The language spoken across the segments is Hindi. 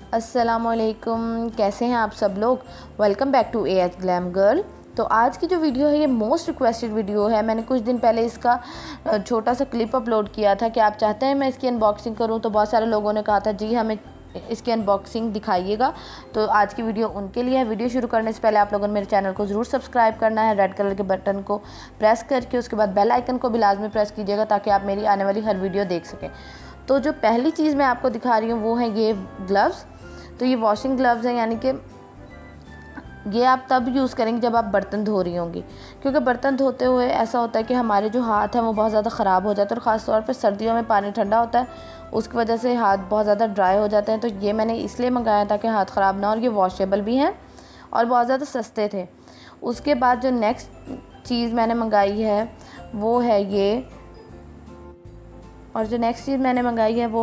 अस्सलामुअलैकुम, कैसे हैं आप सब लोग। Welcome back to AH glam girl. तो आज की जो वीडियो है ये मोस्ट रिक्वेस्टेड वीडियो है। मैंने कुछ दिन पहले इसका छोटा सा क्लिप अपलोड किया था कि आप चाहते हैं मैं इसकी अनबॉक्सिंग करूं, तो बहुत सारे लोगों ने कहा था जी हमें इसकी अनबॉक्सिंग दिखाइएगा। तो आज की वीडियो उनके लिए है। वीडियो शुरू करने से पहले आप लोगों ने मेरे चैनल को ज़रूर सब्सक्राइब करना है। रेड कलर के बटन को प्रेस करके उसके बाद बेल आइकन को भी लाजमी प्रेस कीजिएगा ताकि आप मेरी आने वाली हर वीडियो देख सकें। तो जो पहली चीज़ मैं आपको दिखा रही हूँ वो है ये ग्लव्स। तो ये वॉशिंग ग्लव्स हैं, यानी कि ये आप तब यूज़ करेंगे जब आप बर्तन धो रही होंगी, क्योंकि बर्तन धोते हुए ऐसा होता है कि हमारे जो हाथ हैं वो बहुत ज़्यादा ख़राब हो जाते हैं। और ख़ास तौर पे सर्दियों में पानी ठंडा होता है, उसकी वजह से हाथ बहुत ज़्यादा ड्राई हो जाते हैं। तो ये मैंने इसलिए मंगाया ताकि हाथ ख़राब ना हो, और ये वॉशेबल भी हैं और बहुत ज़्यादा सस्ते थे। उसके बाद जो नेक्स्ट चीज़ मैंने मंगाई है वो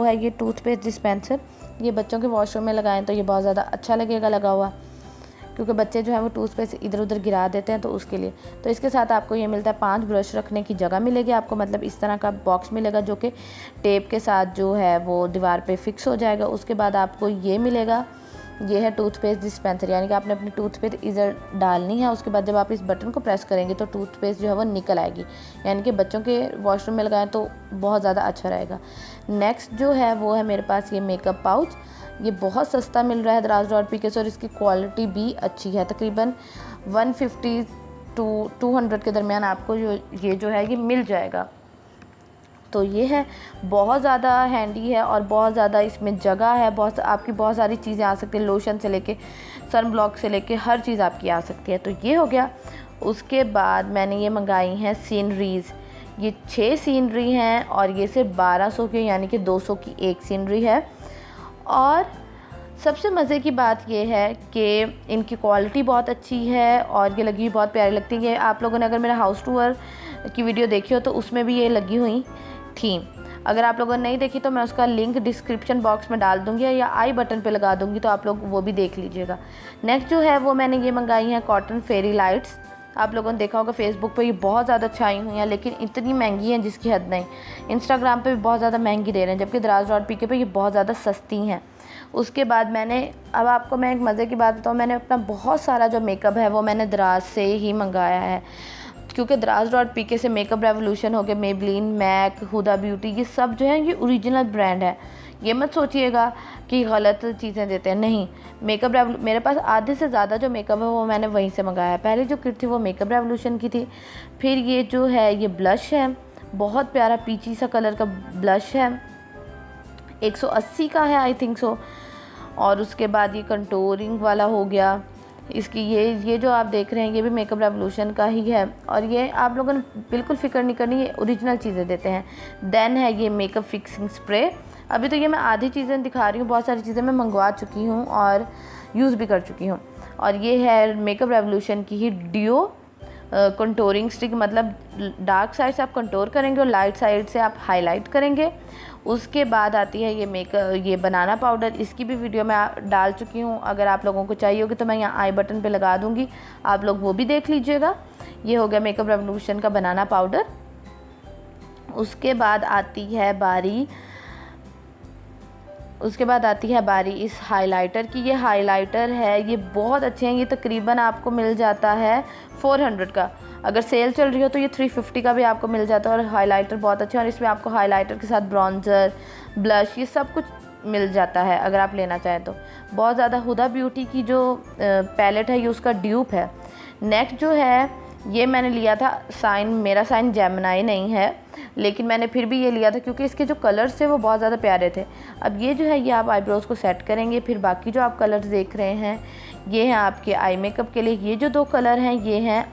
है ये टूथपेस्ट डिस्पेंसर। ये बच्चों के वॉशरूम में लगाएं तो ये बहुत ज़्यादा अच्छा लगेगा लगा हुआ, क्योंकि बच्चे जो है वो टूथपेस्ट इधर उधर गिरा देते हैं, तो उसके लिए। तो इसके साथ आपको ये मिलता है 5 ब्रश रखने की जगह मिलेगी आपको, मतलब इस तरह का बॉक्स मिलेगा जो कि टेप के साथ जो है वो दीवार पे फिक्स हो जाएगा। उसके बाद आपको ये मिलेगा, ये है टूथपेस्ट डिस्पेंसर, यानी कि आपने अपनी टूथपेस्ट इधर डालनी है। उसके बाद जब आप इस बटन को प्रेस करेंगे तो टूथपेस्ट जो है वो निकल आएगी, यानी कि बच्चों के वॉशरूम में लगाएं तो बहुत ज़्यादा अच्छा रहेगा। नेक्स्ट जो है वो है मेरे पास ये मेकअप पाउच। ये बहुत सस्ता मिल रहा है दराज.pk से, और इसकी क्वालिटी भी अच्छी है। तकरीबन 150 टू 200 के दरमियान आपको ये जो है ये मिल जाएगा। तो ये है, बहुत ज़्यादा हैंडी है और बहुत ज़्यादा इसमें जगह है। आपकी बहुत सारी चीज़ें आ सकती हैं, लोशन से लेके सन ब्लॉक से लेके हर चीज़ आपकी आ सकती है। तो ये हो गया। उसके बाद मैंने ये मंगाई हैं सीनरीज़। ये 6 सीनरी हैं और ये सिर्फ 1200 की, यानी कि 200 की एक सीनरी है। और सबसे मज़े की बात ये है कि इनकी क्वालिटी बहुत अच्छी है और ये लगी हुई बहुत प्यारी लगती है। आप लोगों ने अगर मेरा हाउस टूर की वीडियो देखी हो तो उसमें भी ये लगी हुई थी। अगर आप लोगों ने नहीं देखी तो मैं उसका लिंक डिस्क्रिप्शन बॉक्स में डाल दूँगी या आई बटन पे लगा दूँगी, तो आप लोग वो भी देख लीजिएगा। नेक्स्ट जो है वो मैंने ये मंगाई हैं कॉटन फेरी लाइट्स। आप लोगों ने देखा होगा फेसबुक पे ये बहुत ज़्यादा छाई हुई हैं, लेकिन इतनी महंगी हैं जिसकी हद नहीं। इंस्टाग्राम पे भी बहुत ज़्यादा महंगी दे रहे हैं, जबकि दराज.pk पे ये बहुत ज़्यादा सस्ती हैं। उसके बाद अब आपको मैं एक मज़े की बात बताऊँ, मैंने अपना बहुत सारा जो मेकअप है वो मैंने दराज से ही मंगाया है, क्योंकि दराज.pk से मेकअप रेवोल्यूशन हो गया, मेबलिन, मैक, हुदा ब्यूटी, ये सब जो है ये ओरिजिनल ब्रांड है। ये मत सोचिएगा कि गलत चीज़ें देते हैं, नहीं। मेरे पास आधे से ज़्यादा जो मेकअप है वो मैंने वहीं से मंगाया है। पहले जो किट थी वो मेकअप रेवोल्यूशन की थी। फिर ये जो है ये ब्लश है, बहुत प्यारा पीची सा कलर का ब्लश है, 180 का है आई थिंक सो। और उसके बाद ये कंटूरिंग वाला हो गया। इसकी ये जो आप देख रहे हैं ये भी मेकअप रेवोल्यूशन का ही है, और ये आप लोगों ने बिल्कुल फ़िक्र नहीं करनी, ये ओरिजिनल चीज़ें देते हैं। देन है ये मेकअप फिक्सिंग स्प्रे। अभी तो ये मैं आधी चीज़ें दिखा रही हूँ, बहुत सारी चीज़ें मैं मंगवा चुकी हूँ और यूज़ भी कर चुकी हूँ। और ये है मेकअप रेवोल्यूशन की ही डिओ कंटूरिंग स्टिक, मतलब डार्क साइड से आप कंटूर करेंगे और लाइट साइड से आप हाईलाइट करेंगे। उसके बाद आती है ये बनाना पाउडर। इसकी भी वीडियो मैं डाल चुकी हूँ, अगर आप लोगों को चाहिए होगी तो मैं यहाँ आई बटन पे लगा दूँगी, आप लोग वो भी देख लीजिएगा। ये हो गया मेकअप रेवोल्यूशन का बनाना पाउडर। उसके बाद आती है बारी इस हाइलाइटर की। ये हाइलाइटर है, ये बहुत अच्छे हैं। ये तकरीबन आपको मिल जाता है 400 का, अगर सेल चल रही हो तो ये 350 का भी आपको मिल जाता है। और हाइलाइटर बहुत अच्छा है, और इसमें आपको हाइलाइटर के साथ ब्रॉन्ज़र, ब्लश, ये सब कुछ मिल जाता है अगर आप लेना चाहें तो। बहुत ज़्यादा हुदा ब्यूटी की जो पैलेट है ये उसका ड्यूप है। नेक्स्ट जो है ये मैंने लिया था मेरा साइन जेमिनी नहीं है, लेकिन मैंने फिर भी ये लिया था क्योंकि इसके जो कलर्स थे वो बहुत ज़्यादा प्यारे थे। अब ये जो है ये आप आईब्रोज़ को सेट करेंगे। फिर बाकी जो आप कलर्स देख रहे हैं ये हैं आपके आई मेकअप के लिए। ये जो 2 कलर हैं ये हैं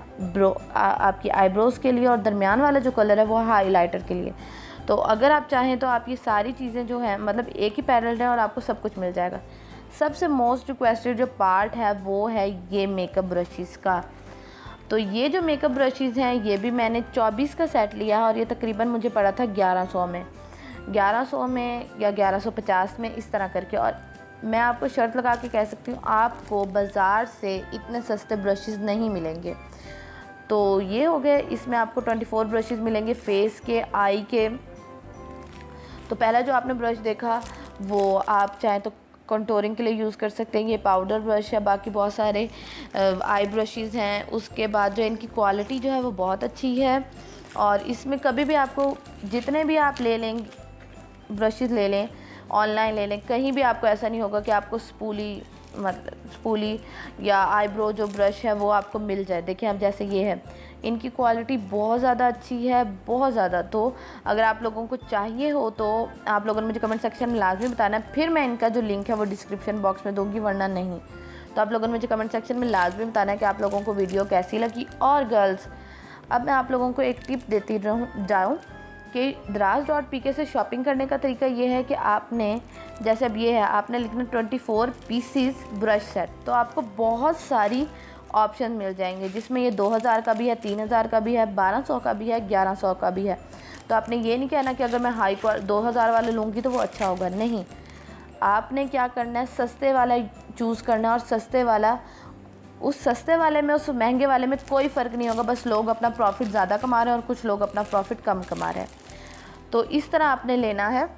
आपकी आईब्रोज़ के लिए, और दरमियान वाला जो कलर है वो हाईलाइटर के लिए। तो अगर आप चाहें तो आप ये सारी चीज़ें जो हैं मतलब एक ही पैलेट है और आपको सब कुछ मिल जाएगा। सबसे मोस्ट रिक्वेस्टेड जो पार्ट है वो है ये मेकअप ब्रशेज़ का। तो ये जो मेकअप ब्रशेज़ हैं ये भी मैंने 24 का सेट लिया है, और ये तकरीबन मुझे पड़ा था 1100 में या 1150 में, इस तरह करके। और मैं आपको शर्त लगा के कह सकती हूँ आपको बाज़ार से इतने सस्ते ब्रशेज़ नहीं मिलेंगे। तो ये हो गए, इसमें आपको 24 ब्रशेज़ मिलेंगे फेस के, आई के। तो पहला जो आपने ब्रश देखा वो आप चाहें तो कंटूरिंग के लिए यूज़ कर सकते हैं। ये पाउडर ब्रश है, बाकी बहुत सारे आई ब्रशेज़ हैं। उसके बाद जो इनकी क्वालिटी जो है वो बहुत अच्छी है, और इसमें कभी भी आपको जितने भी आप ले लें ब्रशेज़ ले लें, ऑनलाइन ले लें, कहीं भी आपको ऐसा नहीं होगा कि आपको स्पूली या आईब्रो जो ब्रश है वो आपको मिल जाए। देखिए अब जैसे ये है, इनकी क्वालिटी बहुत ज़्यादा अच्छी है, बहुत ज़्यादा। तो अगर आप लोगों को चाहिए हो तो आप लोगों ने मुझे कमेंट सेक्शन में लाजमी बताना है, फिर मैं इनका जो लिंक है वो डिस्क्रिप्शन बॉक्स में दूँगी, वरना नहीं। तो आप लोगों ने मुझे कमेंट सेक्शन में लाजमी बताना है कि आप लोगों को वीडियो कैसी लगी। और गर्ल्स, अब मैं आप लोगों को एक टिप देती जाऊँ कि Draz.pk से शॉपिंग करने का तरीका ये है कि आपने, जैसे अब ये है, आपने लिखना 24 पीसीस ब्रश सेट, तो आपको बहुत सारी ऑप्शन मिल जाएंगे, जिसमें ये 2000 का भी है, 3000 का भी है, 1200 का भी है, 1100 का भी है। तो आपने ये नहीं कहना कि अगर मैं 2000 वाला लूँगी तो वो अच्छा होगा, नहीं। आपने क्या करना है, सस्ते वाला चूज़ करना है, और सस्ते वाला, उस सस्ते वाले में उस महंगे वाले में कोई फ़र्क नहीं होगा, बस लोग अपना प्रॉफिट ज़्यादा कमा रहे हैं और कुछ लोग अपना प्रॉफिट कम कमा रहे हैं। तो इस तरह आपने लेना है।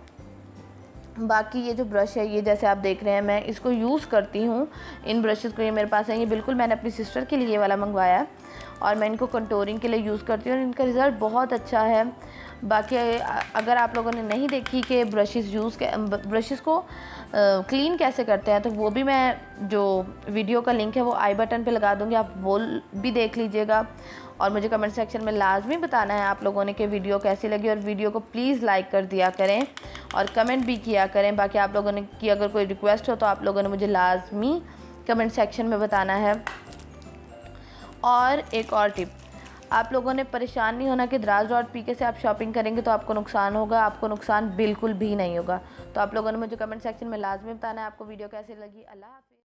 बाकी ये जो ब्रश है, ये जैसे आप देख रहे हैं, मैं इसको यूज़ करती हूँ, इन ब्रशेज़ को, ये मेरे पास है, ये बिल्कुल मैंने अपनी सिस्टर के लिए ये वाला मंगवाया है, और मैं इनको कंटूरिंग के लिए यूज़ करती हूँ और इनका रिज़ल्ट बहुत अच्छा है। बाकी अगर आप लोगों ने नहीं देखी कि ब्रशेज़ को क्लीन कैसे करते हैं, तो वो भी मैं, जो वीडियो का लिंक है वो आई बटन पे लगा दूँगी, आप वो भी देख लीजिएगा। और मुझे कमेंट सेक्शन में लाजमी बताना है आप लोगों ने कि वीडियो कैसी लगी, और वीडियो को प्लीज़ लाइक कर दिया करें और कमेंट भी किया करें। बाकी आप लोगों ने की अगर कोई रिक्वेस्ट हो तो आप लोगों ने मुझे लाजमी कमेंट सेक्शन में बताना है। और एक और टिप, आप लोगों ने परेशान नहीं होना कि Draz.pk से आप शॉपिंग करेंगे तो आपको नुकसान होगा, आपको नुकसान बिल्कुल भी नहीं होगा। तो आप लोगों ने मुझे कमेंट सेक्शन में लाजमी बताना है आपको वीडियो कैसी लगी। अल्लाह हाफ़िज़।